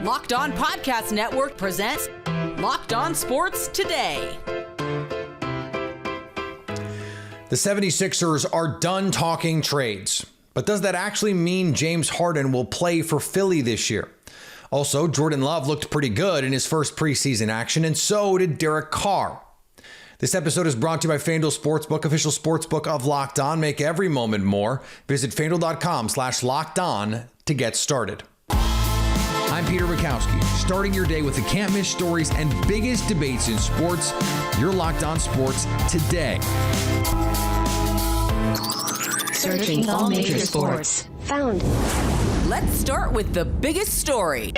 Locked On Podcast Network presents Locked On Sports Today. The 76ers are done talking trades. But does that actually mean James Harden will play for Philly this year? Also, Jordan Love looked pretty good in his first preseason action, and so did Derek Carr. This episode is brought to you by FanDuel Sportsbook, official sportsbook of Locked On. Make every moment more. Visit FanDuel.com/LockedOn to get started. I'm Peter Bukowski, starting your day with the can't-miss stories and biggest debates in sports. You're Locked On Sports Today. Searching all major sports. Found. Let's start with the biggest story.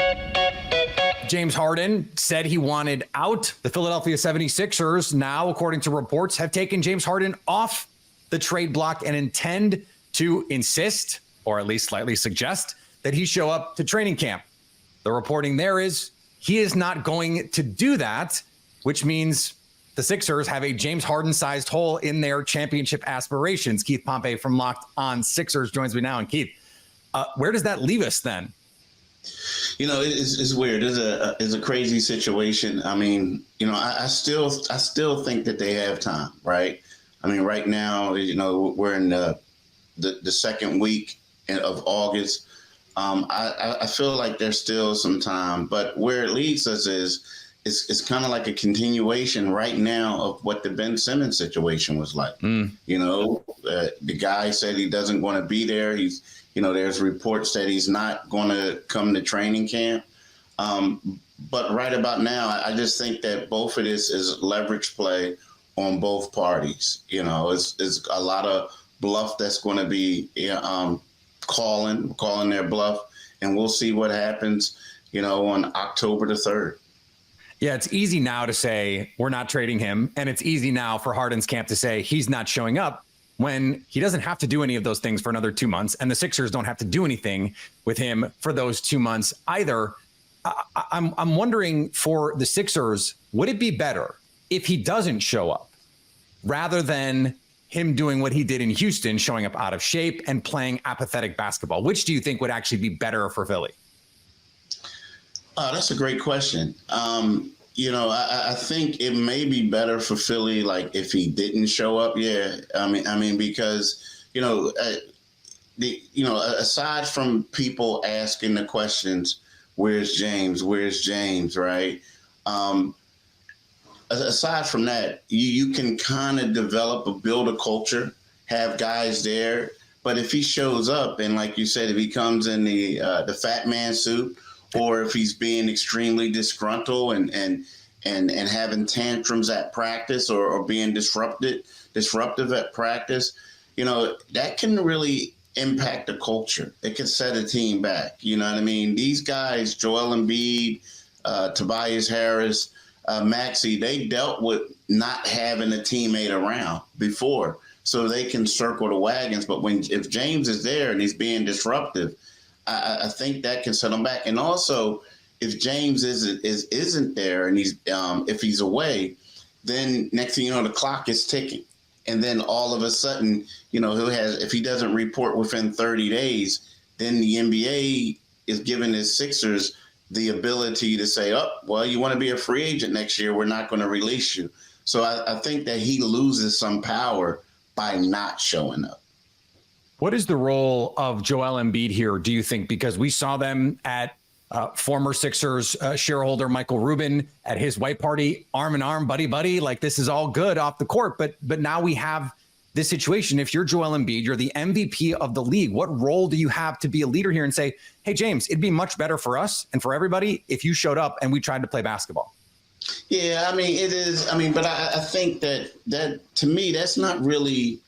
James Harden said he wanted out. The Philadelphia 76ers now, according to reports, have taken James Harden off the trade block and intend to insist, or at least slightly suggest, that he show up to training camp. The reporting there is he is not going to do that, which means the Sixers have a James Harden-sized hole in their championship aspirations. Keith Pompey from Locked On Sixers joins me now. And Keith, where does that leave us then? You know, it's weird. It's a crazy situation. I mean, you know, I still think that they have time, right? I mean, right now, you know, we're in the second week of August. I feel like there's still some time, but where it leads us is it's kind of like a continuation right now of what the Ben Simmons situation was like. You know, the guy said he doesn't want to be there. There's reports that he's not going to come to training camp. But right about now, I just think that both of this is leverage play on both parties. You know, it's a lot of bluff that's going to be calling their bluff, and we'll see what happens, you know, on October the 3rd. Yeah, it's easy now to say we're not trading him, and it's easy now for Harden's camp to say he's not showing up when he doesn't have to do any of those things for another 2 months, and the Sixers don't have to do anything with him for those 2 months either. I'm wondering, for the Sixers, would it be better if he doesn't show up rather than him doing what he did in Houston, showing up out of shape and playing apathetic basketball? Which do you think would actually be better for Philly? That's a great question. You know, I think it may be better for Philly, like, if he didn't show up. Yeah, I mean, because aside from people asking the questions, "Where's James? Where's James?" Right? Aside from that, you can kind of build a culture, have guys there. But if he shows up and, like you said, if he comes in the fat man suit, or if he's being extremely disgruntled and having tantrums at practice, or being disruptive at practice, you know, that can really impact the culture. It can set a team back. You know what I mean? These guys, Joel Embiid, Tobias Harris, Maxey, they dealt with not having a teammate around before, so they can circle the wagons. But if James is there and he's being disruptive, I think that can set him back. And also, if James isn't there and if he's away, then next thing you know, the clock is ticking. And then all of a sudden, you know, if he doesn't report within 30 days, then the NBA is giving his Sixers the ability to say, "Oh, well, you want to be a free agent next year, we're not going to release you." So I think that he loses some power by not showing up. What is the role of Joel Embiid here, do you think? Because we saw them at former Sixers shareholder Michael Rubin at his white party, arm in arm, buddy, like this is all good off the court. But now we have this situation. If you're Joel Embiid, you're the MVP of the league. What role do you have to be a leader here and say, "Hey, James, it'd be much better for us and for everybody if you showed up and we tried to play basketball"? Yeah, I mean, it is. I mean, but I think that to me, that's not really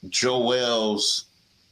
Joel's.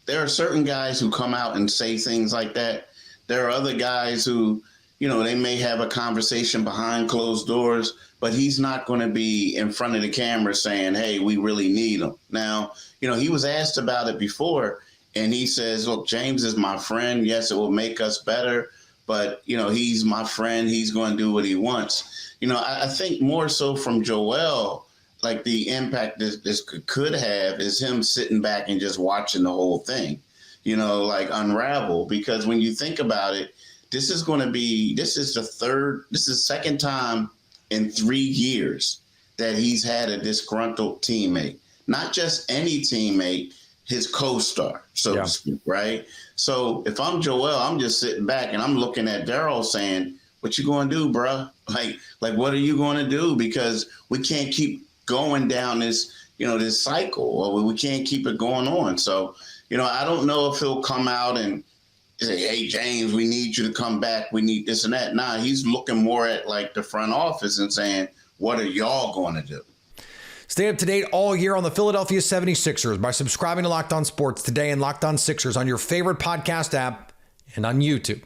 There are certain guys who come out and say things like that. There are other guys who, you know, they may have a conversation behind closed doors, but he's not going to be in front of the camera saying, "Hey, we really need him." Now, you know, he was asked about it before, and he says, "Look, James is my friend. Yes, it will make us better, but, you know, he's my friend. He's going to do what he wants." You know, I think more so from Joel, like the impact this could have is him sitting back and just watching the whole thing, you know, like unravel. Because when you think about it, this is the second time in 3 years that he's had a disgruntled teammate. Not just any teammate, his co-star, so to speak, right? So if I'm Joel, I'm just sitting back and I'm looking at Daryl saying, what you going to do, bruh? Like, what are you going to do? Because we can't keep going down this, this cycle, or we can't keep it going on. So, I don't know if he'll come out and say, hey, James, we need you to come back. We need this and that. Nah, he's looking more at like the front office and saying, what are y'all going to do? Stay up to date all year on the Philadelphia 76ers by subscribing to Locked On Sports today and Locked On Sixers on your favorite podcast app and on YouTube.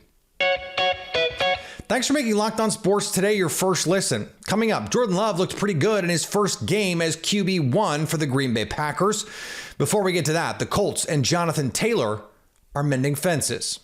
Thanks for making Locked On Sports today your first listen. Coming up, Jordan Love looked pretty good in his first game as QB1 for the Green Bay Packers. Before we get to that, the Colts and Jonathan Taylor are mending fences.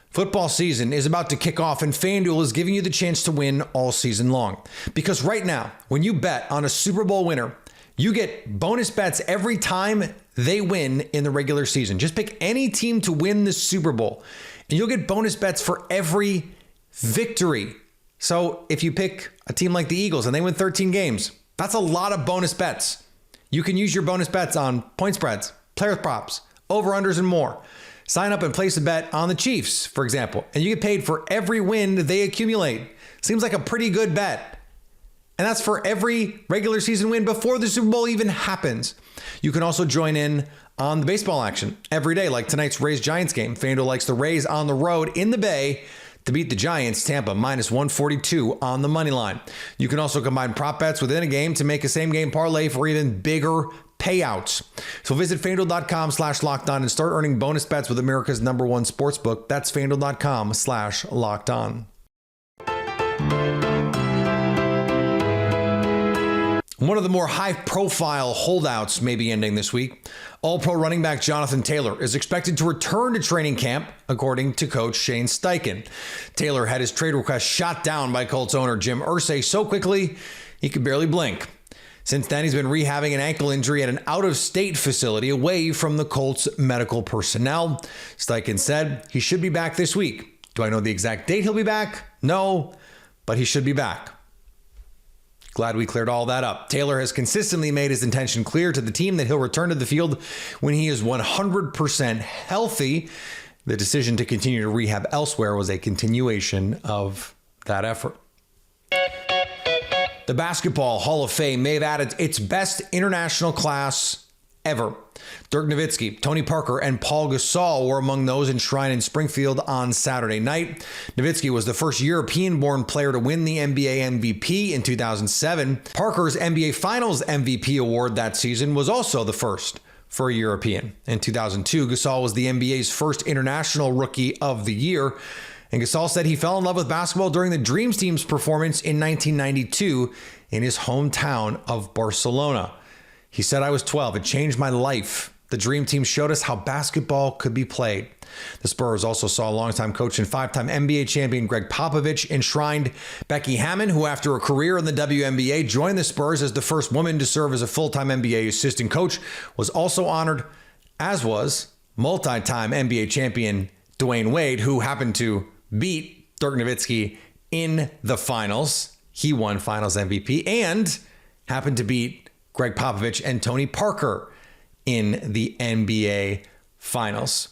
Football season is about to kick off, and FanDuel is giving you the chance to win all season long. Because right now, when you bet on a Super Bowl winner, you get bonus bets every time they win in the regular season. Just pick any team to win the Super Bowl, and you'll get bonus bets for every victory. So if you pick a team like the Eagles and they win 13 games, that's a lot of bonus bets. You can use your bonus bets on point spreads, player props, over-unders, and more. Sign up and place a bet on the Chiefs, for example, and you get paid for every win they accumulate. Seems like a pretty good bet. And that's for every regular season win before the Super Bowl even happens. You can also join in on the baseball action every day, like tonight's Rays-Giants game. FanDuel likes the Rays on the road in the Bay to beat the Giants. Tampa minus 142 on the money line. You can also combine prop bets within a game to make a same game parlay for even bigger payouts. So visit FanDuel.com/lockedon and start earning bonus bets with America's #1 sportsbook. That's FanDuel.com/lockedon. One of the more high-profile holdouts may be ending this week. All-Pro running back Jonathan Taylor is expected to return to training camp, according to coach Shane Steichen. Taylor had his trade request shot down by Colts owner Jim Irsay so quickly he could barely blink. Since then, he's been rehabbing an ankle injury at an out-of-state facility away from the Colts medical personnel. Steichen said he should be back this week. Do I know the exact date he'll be back? No, but he should be back. Glad we cleared all that up. Taylor has consistently made his intention clear to the team that he'll return to the field when he is 100% healthy. The decision to continue to rehab elsewhere was a continuation of that effort. The Basketball Hall of Fame may have added its best international class ever. Dirk Nowitzki, Tony Parker, and Paul Gasol were among those enshrined in Springfield on Saturday night. Nowitzki was the first European-born player to win the NBA MVP in 2007. Parker's NBA Finals MVP award that season was also the first for a European. In 2002, Gasol was the NBA's first international Rookie of the Year. And Gasol said he fell in love with basketball during the Dreams team's performance in 1992 in his hometown of Barcelona. He said, I was 12. It changed my life. The Dream Team showed us how basketball could be played. The Spurs also saw longtime coach and five-time NBA champion Greg Popovich enshrined Becky Hammon, who after a career in the WNBA joined the Spurs as the first woman to serve as a full-time NBA assistant coach, was also honored, as was multi-time NBA champion Dwayne Wade, who happened to beat Dirk Nowitzki in the finals. He won finals MVP and happened to beat Greg Popovich and Tony Parker in the NBA Finals.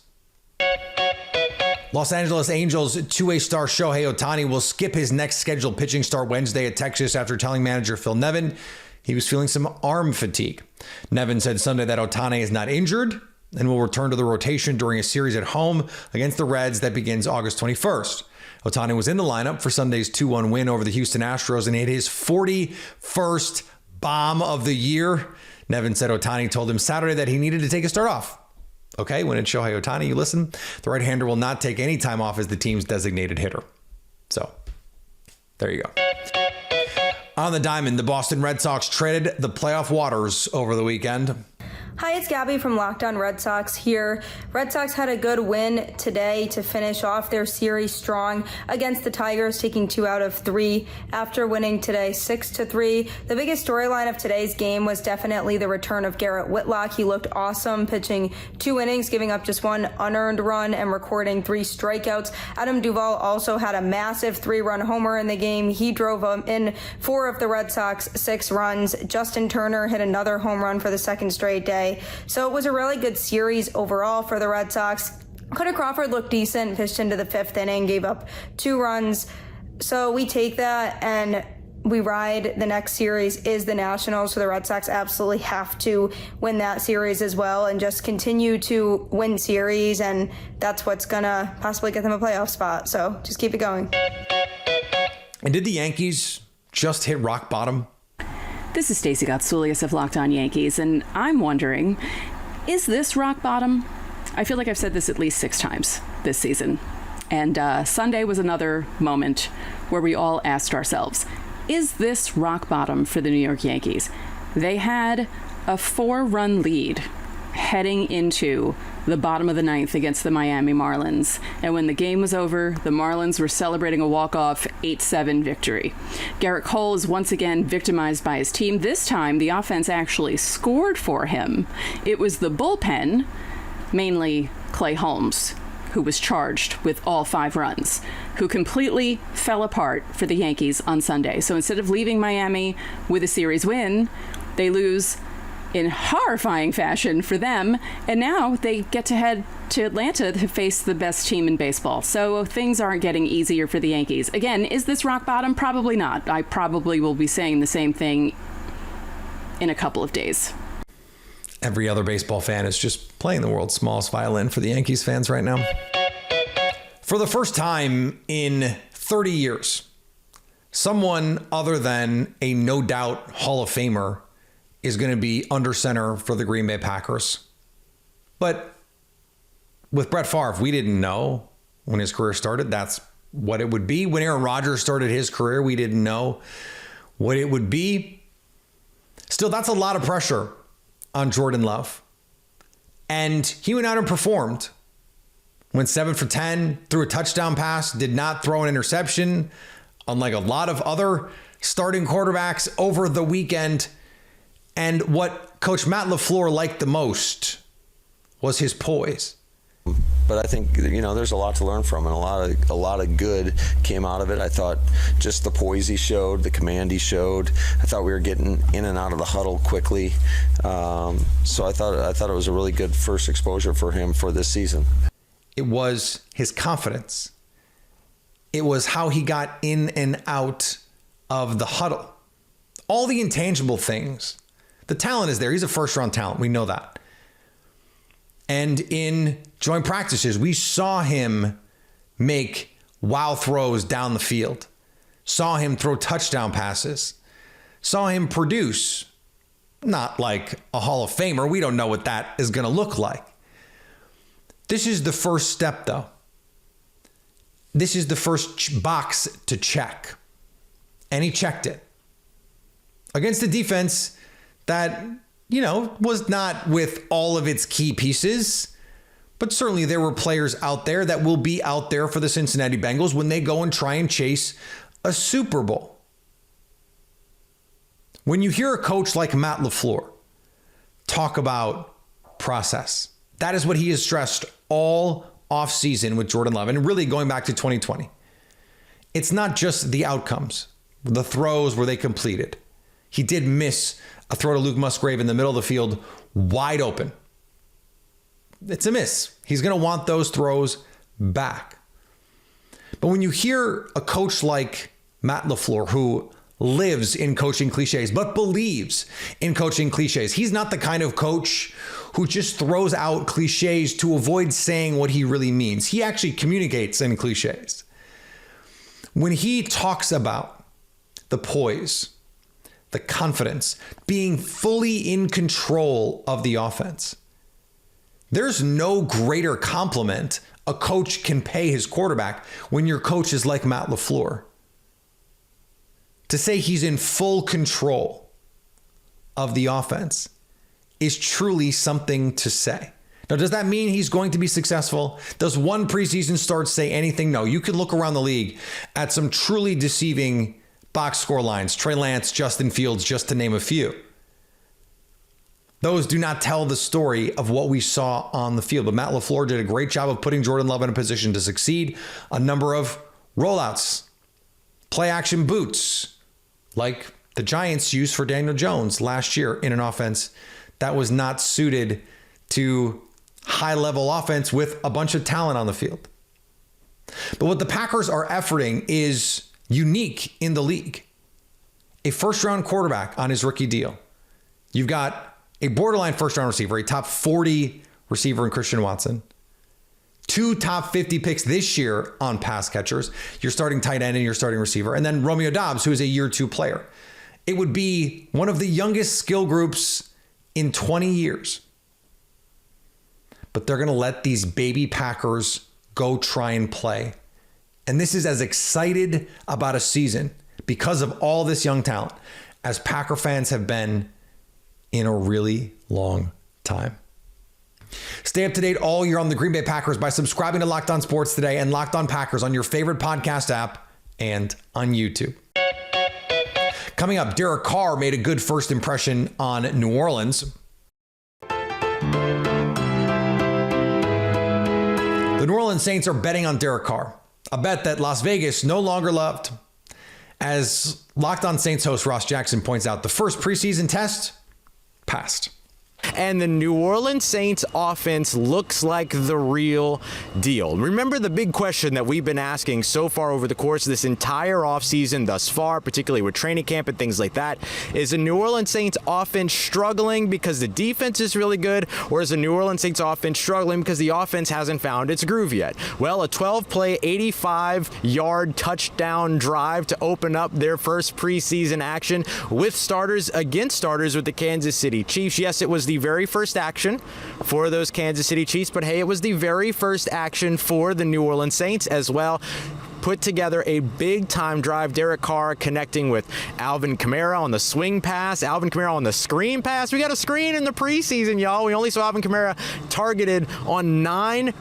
Los Angeles Angels two-way star Shohei Ohtani will skip his next scheduled pitching start Wednesday at Texas after telling manager Phil Nevin he was feeling some arm fatigue. Nevin said Sunday that Ohtani is not injured and will return to the rotation during a series at home against the Reds that begins August 21st. Ohtani was in the lineup for Sunday's 2-1 win over the Houston Astros and hit his 41st bomb of the year. Nevin said Ohtani told him Saturday that he needed to take a start off. Okay, when it's Shohei Ohtani, you listen. The right-hander will not take any time off as the team's designated hitter. So, there you go. On the diamond, the Boston Red Sox traded the playoff waters over the weekend. Hi, it's Gabby from Locked On Red Sox here. Red Sox had a good win today to finish off their series strong against the Tigers, taking 2 out of 3 after winning today 6-3. The biggest storyline of today's game was definitely the return of Garrett Whitlock. He looked awesome, pitching 2 innings, giving up just 1 unearned run and recording 3 strikeouts. Adam Duvall also had a massive 3-run homer in the game. He drove in 4 of the Red Sox 6 runs. Justin Turner hit another home run for the second straight day. So it was a really good series overall for the Red Sox. Cutter Crawford looked decent, pitched into the 5th inning, gave up 2 runs. So we take that and we ride. The next series is the Nationals, so the Red Sox absolutely have to win that series as well and just continue to win series, and that's what's going to possibly get them a playoff spot. So just keep it going. And did the Yankees just hit rock bottom? This is Stacey Gotsoulias of Locked On Yankees, and I'm wondering, is this rock bottom? I feel like I've said this at least 6 times this season. And Sunday was another moment where we all asked ourselves, is this rock bottom for the New York Yankees? They had a 4-run lead heading into the bottom of the 9th against the Miami Marlins. And when the game was over, the Marlins were celebrating a walk-off 8-7 victory. Garrett Cole is once again victimized by his team. This time, the offense actually scored for him. It was the bullpen, mainly Clay Holmes, who was charged with all 5 runs, who completely fell apart for the Yankees on Sunday. So instead of leaving Miami with a series win, they lose in horrifying fashion for them, and now they get to head to Atlanta to face the best team in baseball. So things aren't getting easier for the Yankees. Again, is this rock bottom? Probably not. I probably will be saying the same thing in a couple of days. Every other baseball fan is just playing the world's smallest violin for the Yankees fans right now. For the first time in 30 years, someone other than a no doubt Hall of Famer is going to be under center for the Green Bay Packers. But with Brett Favre, we didn't know when his career started that's what it would be. When Aaron Rodgers started his career, we didn't know what it would be. Still, that's a lot of pressure on Jordan Love. And he went out and performed. Went 7 for 10, threw a touchdown pass, did not throw an interception, unlike a lot of other starting quarterbacks over the weekend. And what Coach Matt LaFleur liked the most was his poise. But I think, there's a lot to learn from, and a lot of good came out of it. I thought just the poise he showed, the command he showed. I thought we were getting in and out of the huddle quickly. So I thought it was a really good first exposure for him for this season. It was his confidence. It was how he got in and out of the huddle. All the intangible things. The talent is there. He's a first-round talent. We know that. And in joint practices, we saw him make wow throws down the field. Saw him throw touchdown passes. Saw him produce. Not like a Hall of Famer. We don't know what that is going to look like. This is the first step, though. This is the first box to check. And he checked it. Against a defense that, was not with all of its key pieces, but certainly there were players out there that will be out there for the Cincinnati Bengals when they go and try and chase a Super Bowl. When you hear a coach like Matt LaFleur talk about process, that is what he has stressed all offseason with Jordan Love, and really going back to 2020. It's not just the outcomes, the throws where they completed. He did miss a throw to Luke Musgrave in the middle of the field, wide open. It's a miss. He's going to want those throws back. But when you hear a coach like Matt LaFleur, who lives in coaching cliches, but believes in coaching cliches, he's not the kind of coach who just throws out cliches to avoid saying what he really means. He actually communicates in cliches. When he talks about the poise, the confidence, being fully in control of the offense, there's no greater compliment a coach can pay his quarterback when your coach is like Matt LaFleur. To say he's in full control of the offense is truly something to say. Now, does that mean he's going to be successful? Does one preseason start say anything? No. You could look around the league at some truly deceiving box score lines. Trey Lance, Justin Fields, just to name a few. Those do not tell the story of what we saw on the field. But Matt LaFleur did a great job of putting Jordan Love in a position to succeed. A number of rollouts, play action boots, like the Giants used for Daniel Jones last year in an offense that was not suited to high-level offense with a bunch of talent on the field. But what the Packers are efforting is unique in the league. A first-round quarterback on his rookie deal. You've got a borderline first-round receiver, a top 40 receiver in Christian Watson. 2 top 50 picks this year on pass catchers. Your starting tight end and your starting receiver. And then Romeo Doubs, who is a year 2 player. It would be one of the youngest skill groups in 20 years. But they're going to let these baby Packers go try and play. And this is as excited about a season because of all this young talent as Packer fans have been in a really long time. Stay up to date all year on the Green Bay Packers by subscribing to Locked On Sports Today and Locked On Packers on your favorite podcast app and on YouTube. Coming up, Derek Carr made a good first impression on New Orleans. The New Orleans Saints are betting on Derek Carr, a bet that Las Vegas no longer loved. As Locked On Saints host Ross Jackson points out, the first preseason test passed. And the New Orleans Saints offense looks like the real deal. Remember the big question that we've been asking so far over the course of this entire offseason thus far, particularly with training camp and things like that, is the New Orleans Saints offense struggling because the defense is really good, or is the New Orleans Saints offense struggling because the offense hasn't found its groove yet? Well, a 12-play, 85-yard touchdown drive to open up their first preseason action with starters against starters with the Kansas City Chiefs. Yes, it was the very first action for those Kansas City Chiefs, but hey, it was the very first action for the New Orleans Saints as well. Put together a big-time drive. Derek Carr connecting with Alvin Kamara on the swing pass, Alvin Kamara on the screen pass. We got a screen in the preseason, y'all. We only saw Alvin Kamara targeted on 9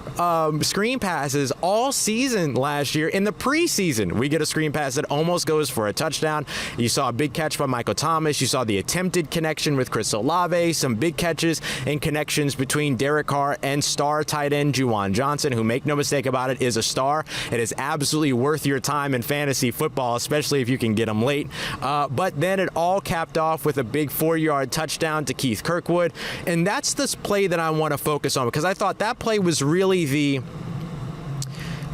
screen passes all season last year. In the preseason, we get a screen pass that almost goes for a touchdown. You saw a big catch by Michael Thomas. You saw the attempted connection with Chris Olave, some big catches and connections between Derek Carr and star tight end Juwan Johnson, who, make no mistake about it, is a star. It is absolutely worth your time in fantasy football, especially if you can get them late. But then it all capped off with a big 4-yard touchdown to Keith Kirkwood. And that's this play that I want to focus on, because I thought that play was really the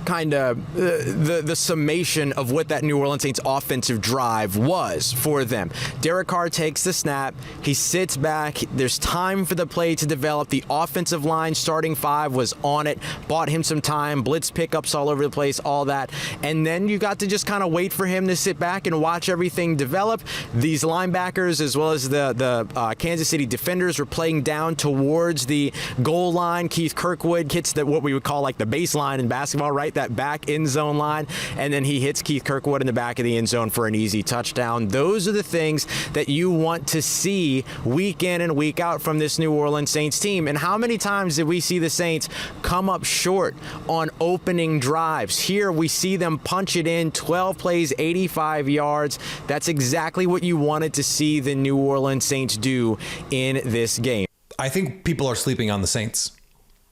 kind of the summation of what that New Orleans Saints offensive drive was for them. Derek Carr takes the snap. He sits back. There's time for the play to develop. The offensive line, starting 5, was on it. Bought him some time. Blitz pickups all over the place, all that. And then you got to just kind of wait for him to sit back and watch everything develop. These linebackers, as well as the Kansas City defenders, were playing down towards the goal line. Keith Kirkwood hits what we would call like the baseline in basketball, right? That back end zone line, and then he hits Keith Kirkwood in the back of the end zone for an easy touchdown. Those are the things that you want to see week in and week out from this New Orleans Saints team. And how many times did we see the Saints come up short on opening drives? Here we see them punch it in, 12 plays, 85 yards. That's exactly what you wanted to see the New Orleans Saints do in this game. I think people are sleeping on the Saints.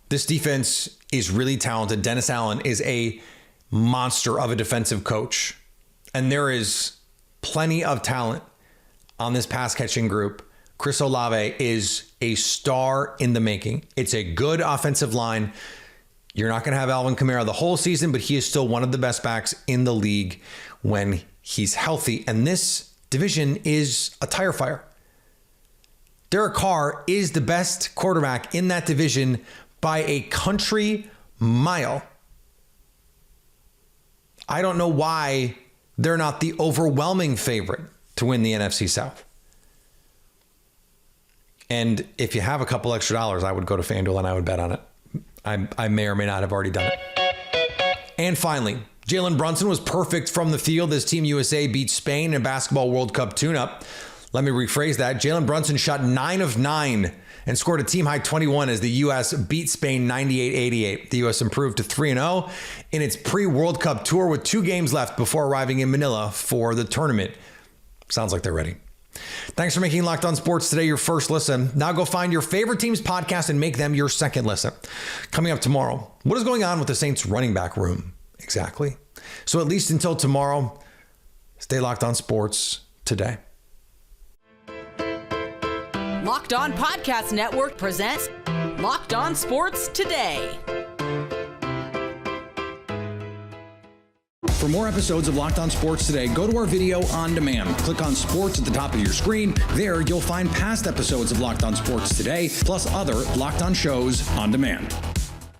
This defense is really talented. Dennis Allen is a monster of a defensive coach. And there is plenty of talent on this pass catching group. Chris Olave is a star in the making. It's a good offensive line. You're not going to have Alvin Kamara the whole season, but he is still one of the best backs in the league when he's healthy. And this division is a tire fire. Derek Carr is the best quarterback in that division by a country mile. I don't know why they're not the overwhelming favorite to win the NFC South. And if you have a couple extra dollars, I would go to FanDuel and I would bet on it. I may or may not have already done it. And finally, Jalen Brunson was perfect from the field as Team USA beat Spain in a Basketball World Cup tune-up. Let me rephrase that. Jalen Brunson shot 9 of 9 and scored a team-high 21 as the U.S. beat Spain 98-88. The U.S. improved to 3-0 in its pre-World Cup tour with 2 games left before arriving in Manila for the tournament. Sounds like they're ready. Thanks for making Locked On Sports today your first listen. Now go find your favorite team's podcast and make them your second listen. Coming up tomorrow, what is going on with the Saints running back room? Exactly. So at least until tomorrow, stay locked on sports today. Locked On Podcast Network presents Locked On Sports Today. For more episodes of Locked On Sports Today, go to our video on demand. Click on Sports at the top of your screen. There, you'll find past episodes of Locked On Sports Today, plus other Locked On shows on demand.